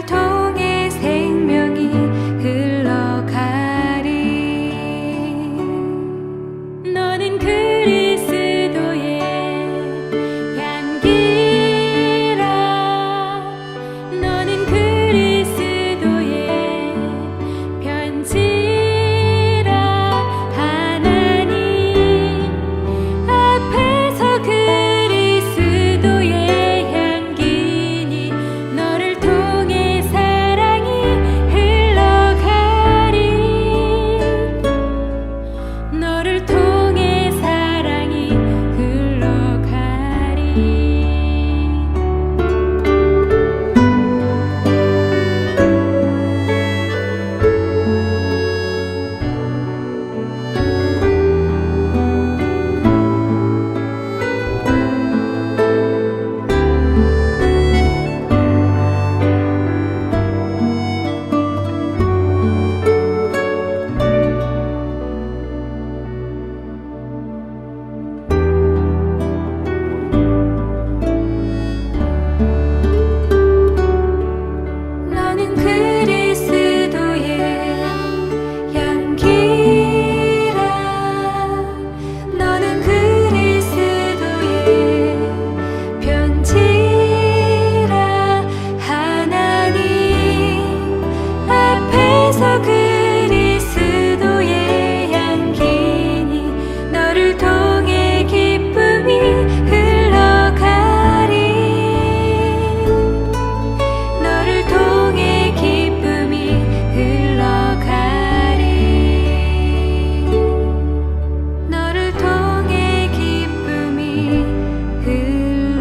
통해 생명이 흘러가리. 너는 그리스도의 향기라. 너는 그리스도의 편지라. 하나님 앞에서 그리스도의 향기니 너를 통해 사랑이 흘러가리. 너를 통해 사랑이 흘러가리. 너는 그리스도의 향기라. 너는 그리스도의 편지라. 하나님 앞에서 그리스도의 향기니 너를 통해 기쁨이 흘러가리. 너를 통해 기쁨이 흘러가리. 너를 통해 기쁨이 흘러가리.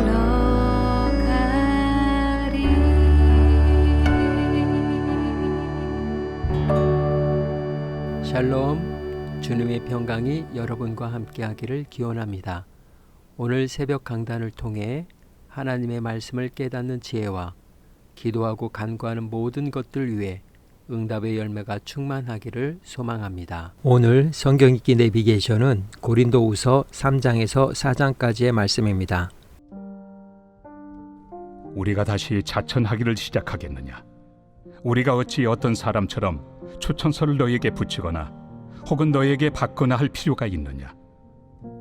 샬롬, 주님의 평강이 여러분과 함께하기를 기원합니다. 오늘 새벽 강단을 통해 하나님의 말씀을 깨닫는 지혜와 기도하고 간구하는 모든 것들 위해 응답의 열매가 충만하기를 소망합니다. 오늘 성경 읽기 내비게이션은 고린도후서 3장에서 4장까지의 말씀입니다. 우리가 다시 자천하기를 시작하겠느냐? 우리가 어찌 어떤 사람처럼 추천서를 너에게 붙이거나 혹은 너에게 받거나 할 필요가 있느냐?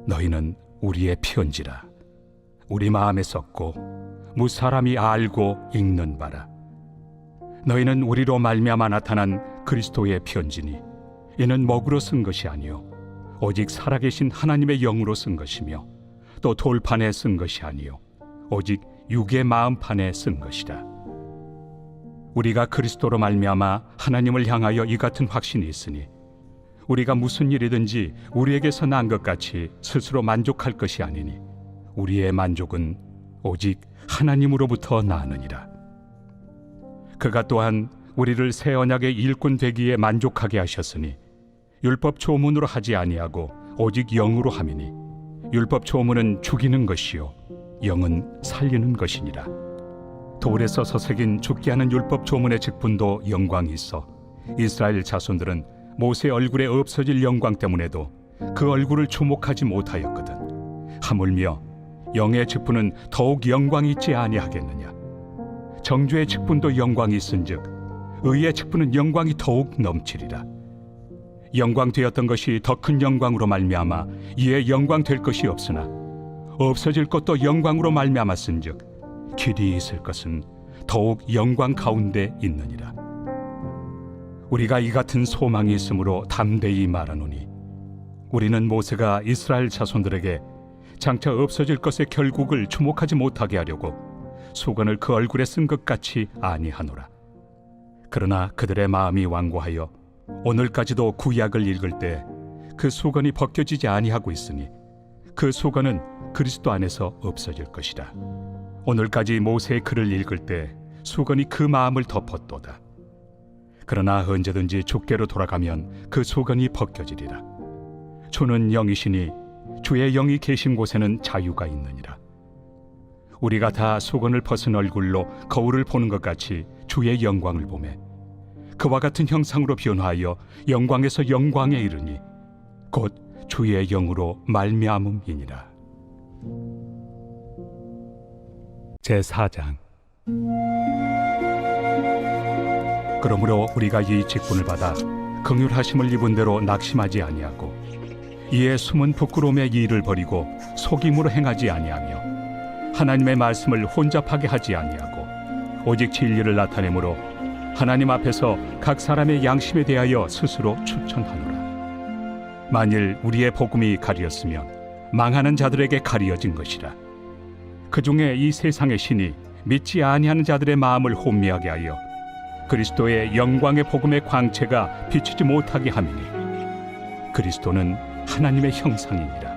너희는 우리의 편지라. 우리 마음에 썼고 무사람이 알고 읽는 바라. 너희는 우리로 말미암아 나타난 그리스도의 편지니 이는 먹으로 쓴 것이 아니요 오직 살아계신 하나님의 영으로 쓴 것이며 또 돌판에 쓴 것이 아니요 오직 육의 마음판에 쓴 것이라. 우리가 그리스도로 말미암아 하나님을 향하여 이 같은 확신이 있으니 우리가 무슨 일이든지 우리에게서 난 것 같이 스스로 만족할 것이 아니니 우리의 만족은 오직 하나님으로부터 나느니라. 그가 또한 우리를 새 언약의 일꾼 되기에 만족하게 하셨으니 율법 조문으로 하지 아니하고 오직 영으로 함이니 율법 조문은 죽이는 것이요 영은 살리는 것이니라. 돌에 써서 새긴 죽게 하는 율법 조문의 직분도 영광이 있어 이스라엘 자손들은 모세 얼굴에 없어질 영광 때문에도 그 얼굴을 주목하지 못하였거든. 하물며 영의 직분은 더욱 영광이 있지 아니하겠느냐? 정죄의 직분도 영광이 있은즉 의의 직분은 영광이 더욱 넘치리라. 영광 되었던 것이 더 큰 영광으로 말미암아 이에 영광 될 것이 없으나 없어질 것도 영광으로 말미암았은즉 길이 있을 것은 더욱 영광 가운데 있느니라. 우리가 이 같은 소망이 있으므로 담대히 말하노니 우리는 모세가 이스라엘 자손들에게 장차 없어질 것의 결국을 주목하지 못하게 하려고 수건을 그 얼굴에 쓴 것 같이 아니하노라. 그러나 그들의 마음이 완고하여 오늘까지도 구약을 읽을 때 그 수건이 벗겨지지 아니하고 있으니 그 수건은 그리스도 안에서 없어질 것이라. 오늘까지 모세의 글을 읽을 때 수건이 그 마음을 덮었도다. 그러나 언제든지 주께로 돌아가면 그 수건이 벗겨지리라. 주는 영이시니 주의 영이 계신 곳에는 자유가 있느니라. 우리가 다 수건을 벗은 얼굴로 거울을 보는 것 같이 주의 영광을 보매 그와 같은 형상으로 변화하여 영광에서 영광에 이르니 곧 주의 영으로 말미암음이니라. 제4장 그러므로 우리가 이 직분을 받아 긍휼하심을 입은 대로 낙심하지 아니하고 이에 숨은 부끄러움의 일을 버리고 속임으로 행하지 아니하며 하나님의 말씀을 혼잡하게 하지 아니하고 오직 진리를 나타내므로 하나님 앞에서 각 사람의 양심에 대하여 스스로 추천하노라. 만일 우리의 복음이 가리었으면 망하는 자들에게 가리어진 것이라. 그 중에 이 세상의 신이 믿지 아니하는 자들의 마음을 혼미하게 하여 그리스도의 영광의 복음의 광채가 비치지 못하게 함이니 그리스도는 하나님의 형상이니라.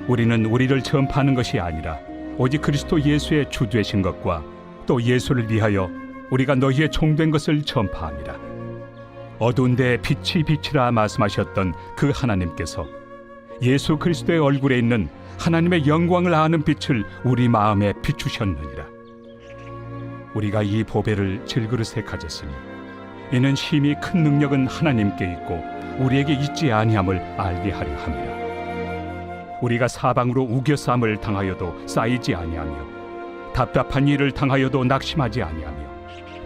우리는 우리를 전파하는 것이 아니라 오직 그리스도 예수의 주 되신 것과 또 예수를 위하여 우리가 너희의 종된 것을 전파함이라. 어두운 데에 빛이 비치라 말씀하셨던 그 하나님께서 예수 그리스도의 얼굴에 있는 하나님의 영광을 아는 빛을 우리 마음에 비추셨느니라. 우리가 이 보배를 질그릇에 가졌으니 이는 심히 큰 능력은 하나님께 있고 우리에게 있지 아니함을 알게 하려 함이라. 우리가 사방으로 우겨싸움을 당하여도 쌓이지 아니하며 답답한 일을 당하여도 낙심하지 아니하며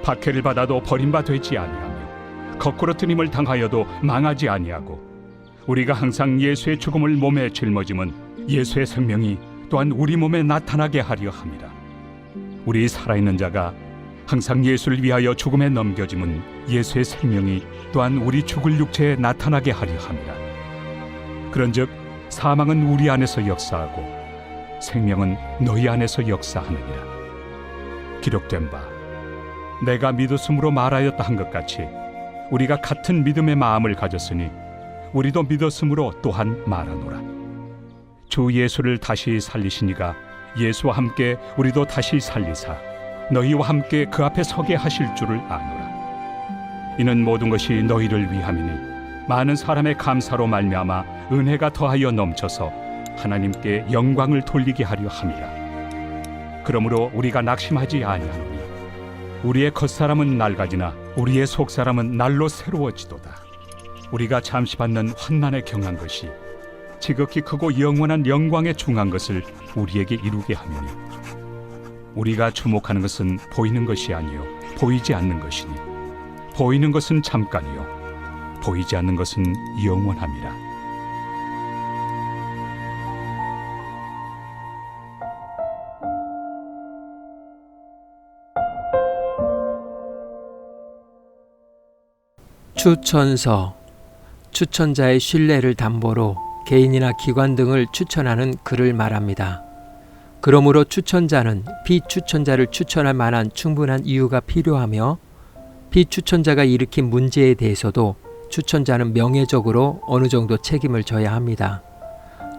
박해를 받아도 버림바 되지 아니하며 거꾸로 뜨림을 당하여도 망하지 아니하고 우리가 항상 예수의 죽음을 몸에 짊어짐은 예수의 생명이 또한 우리 몸에 나타나게 하려 함이라. 우리 살아있는 자가 항상 예수를 위하여 죽음에 넘겨짐은 예수의 생명이 또한 우리 죽을 육체에 나타나게 하려 함이라. 그런즉 사망은 우리 안에서 역사하고 생명은 너희 안에서 역사하느니라. 기록된 바 내가 믿었으므로 말하였다 한 것 같이 우리가 같은 믿음의 마음을 가졌으니 우리도 믿었으므로 또한 말하노라. 주 예수를 다시 살리시니가 예수와 함께 우리도 다시 살리사 너희와 함께 그 앞에 서게 하실 줄을 아노라. 이는 모든 것이 너희를 위함이니 많은 사람의 감사로 말미암아 은혜가 더하여 넘쳐서 하나님께 영광을 돌리게 하려 함이라. 그러므로 우리가 낙심하지 아니하노니 우리의 겉사람은 낡아지나 우리의 속사람은 날로 새로워지도다. 우리가 잠시 받는 환난에 경한 것이 지극히 크고 영원한 영광에 중한 것을 우리에게 이루게 하느니 우리가 주목하는 것은 보이는 것이 아니요 보이지 않는 것이니 보이는 것은 잠깐이요 보이지 않는 것은 영원함이라. 추천서, 추천자의 신뢰를 담보로 개인이나 기관 등을 추천하는 글을 말합니다. 그러므로 추천자는 비추천자를 추천할 만한 충분한 이유가 필요하며 비추천자가 일으킨 문제에 대해서도 추천자는 명예적으로 어느 정도 책임을 져야 합니다.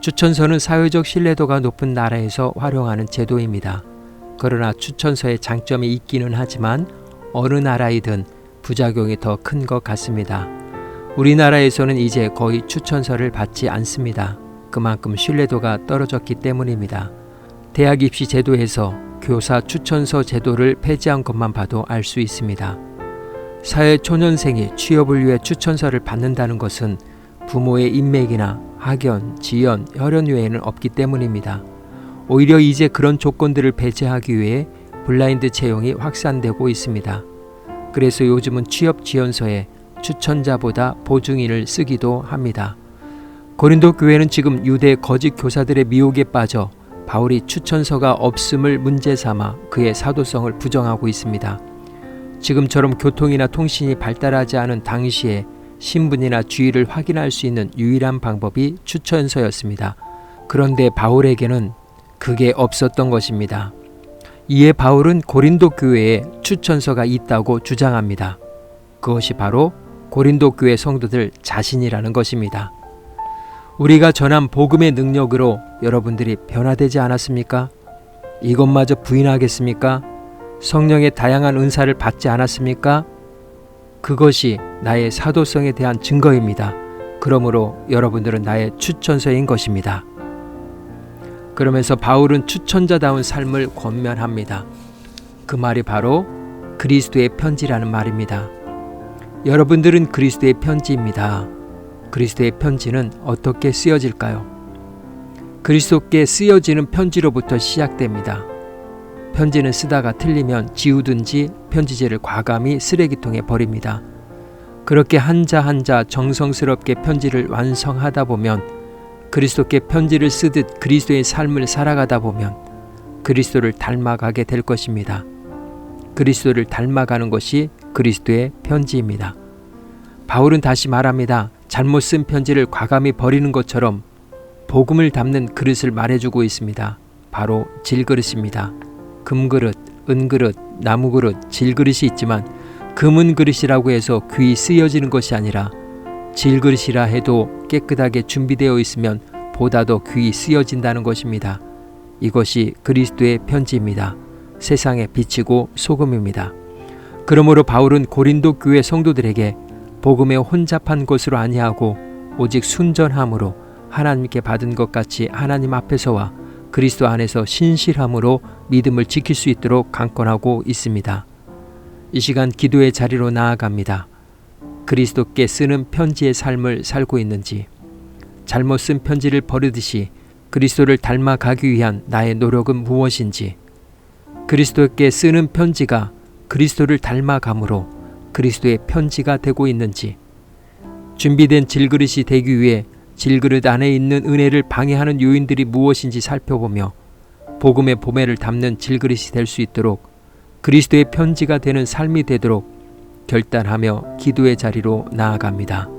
추천서는 사회적 신뢰도가 높은 나라에서 활용하는 제도입니다. 그러나 추천서의 장점이 있기는 하지만 어느 나라이든 부작용이 더 큰 것 같습니다. 우리나라에서는 이제 거의 추천서를 받지 않습니다. 그만큼 신뢰도가 떨어졌기 때문입니다. 대학 입시 제도에서 교사 추천서 제도를 폐지한 것만 봐도 알 수 있습니다. 사회 초년생이 취업을 위해 추천서를 받는다는 것은 부모의 인맥이나 학연, 지연, 혈연 외에는 없기 때문입니다. 오히려 이제 그런 조건들을 배제하기 위해 블라인드 채용이 확산되고 있습니다. 그래서 요즘은 취업 지원서에 추천자보다 보증인을 쓰기도 합니다. 고린도 교회는 지금 유대 거짓 교사들의 미혹에 빠져 바울이 추천서가 없음을 문제 삼아 그의 사도성을 부정하고 있습니다. 지금처럼 교통이나 통신이 발달하지 않은 당시에 신분이나 주의를 확인할 수 있는 유일한 방법이 추천서였습니다. 그런데 바울에게는 그게 없었던 것입니다. 이에 바울은 고린도 교회에 추천서가 있다고 주장합니다. 그것이 바로 고린도 교회 성도들 자신이라는 것입니다. 우리가 전한 복음의 능력으로 여러분들이 변화되지 않았습니까? 이것마저 부인하겠습니까? 성령의 다양한 은사를 받지 않았습니까? 그것이 나의 사도성에 대한 증거입니다. 그러므로 여러분들은 나의 추천서인 것입니다. 그러면서 바울은 추천자다운 삶을 권면합니다. 그 말이 바로 그리스도의 편지라는 말입니다. 여러분들은 그리스도의 편지입니다. 그리스도의 편지는 어떻게 쓰여질까요? 그리스도께 쓰여지는 편지로부터 시작됩니다. 편지는 쓰다가 틀리면 지우든지 편지지를 과감히 쓰레기통에 버립니다. 그렇게 한자 한자 정성스럽게 편지를 완성하다 보면 그리스도께 편지를 쓰듯 그리스도의 삶을 살아가다 보면 그리스도를 닮아가게 될 것입니다. 그리스도를 닮아가는 것이 그리스도의 편지입니다. 바울은 다시 말합니다. 잘못 쓴 편지를 과감히 버리는 것처럼 복음을 담는 그릇을 말해주고 있습니다. 바로 질그릇입니다. 금그릇, 은그릇, 나무그릇, 질그릇이 있지만 금은 그릇이라고 해서 귀히 쓰여지는 것이 아니라 질그릇이라 해도 깨끗하게 준비되어 있으면 보다 더 귀히 쓰여진다는 것입니다. 이것이 그리스도의 편지입니다. 세상의 빛이고 소금입니다. 그러므로 바울은 고린도 교회 성도들에게 복음에 혼잡한 것으로 아니하고 오직 순전함으로 하나님께 받은 것 같이 하나님 앞에서와 그리스도 안에서 신실함으로 믿음을 지킬 수 있도록 강권하고 있습니다. 이 시간 기도의 자리로 나아갑니다. 그리스도께 쓰는 편지의 삶을 살고 있는지, 잘못 쓴 편지를 버리듯이 그리스도를 닮아가기 위한 나의 노력은 무엇인지, 그리스도께 쓰는 편지가 그리스도를 닮아감으로 그리스도의 편지가 되고 있는지, 준비된 질그릇이 되기 위해 질그릇 안에 있는 은혜를 방해하는 요인들이 무엇인지 살펴보며 복음의 보배를 담는 질그릇이 될 수 있도록 그리스도의 편지가 되는 삶이 되도록 결단하며 기도의 자리로 나아갑니다.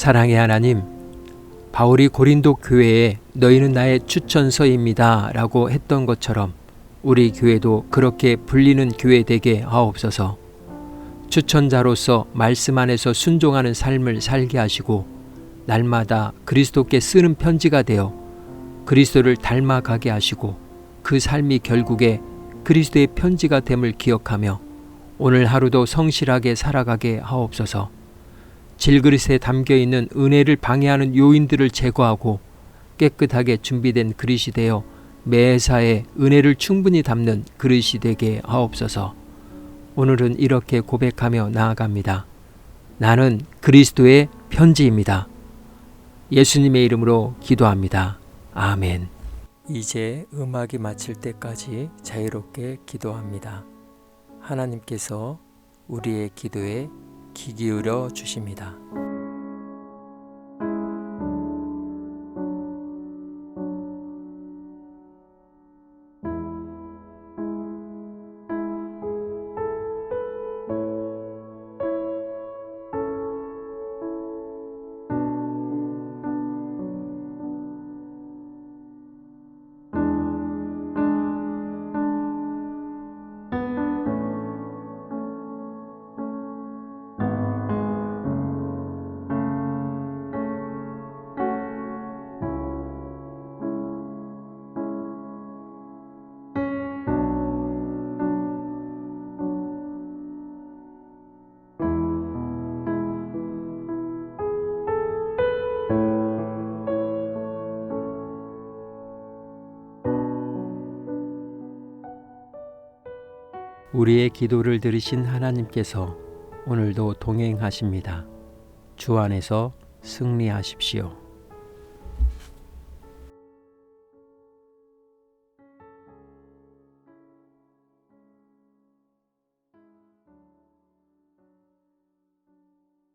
사랑의 하나님, 바울이 고린도 교회에 너희는 나의 추천서입니다 라고 했던 것처럼 우리 교회도 그렇게 불리는 교회 되게 하옵소서. 추천자로서 말씀 안에서 순종하는 삶을 살게 하시고 날마다 그리스도께 쓰는 편지가 되어 그리스도를 닮아가게 하시고 그 삶이 결국에 그리스도의 편지가 됨을 기억하며 오늘 하루도 성실하게 살아가게 하옵소서. 질그릇에 담겨있는 은혜를 방해하는 요인들을 제거하고 깨끗하게 준비된 그릇이 되어 매사에 은혜를 충분히 담는 그릇이 되게 하옵소서. 오늘은 이렇게 고백하며 나아갑니다. 나는 그리스도의 편지입니다. 예수님의 이름으로 기도합니다. 아멘. 이제 음악이 마칠 때까지 자유롭게 기도합니다. 하나님께서 우리의 기도에 귀 기울여 주십니다. 우리의 기도를 들으신 하나님께서 오늘도 동행하십니다. 주 안에서 승리하십시오.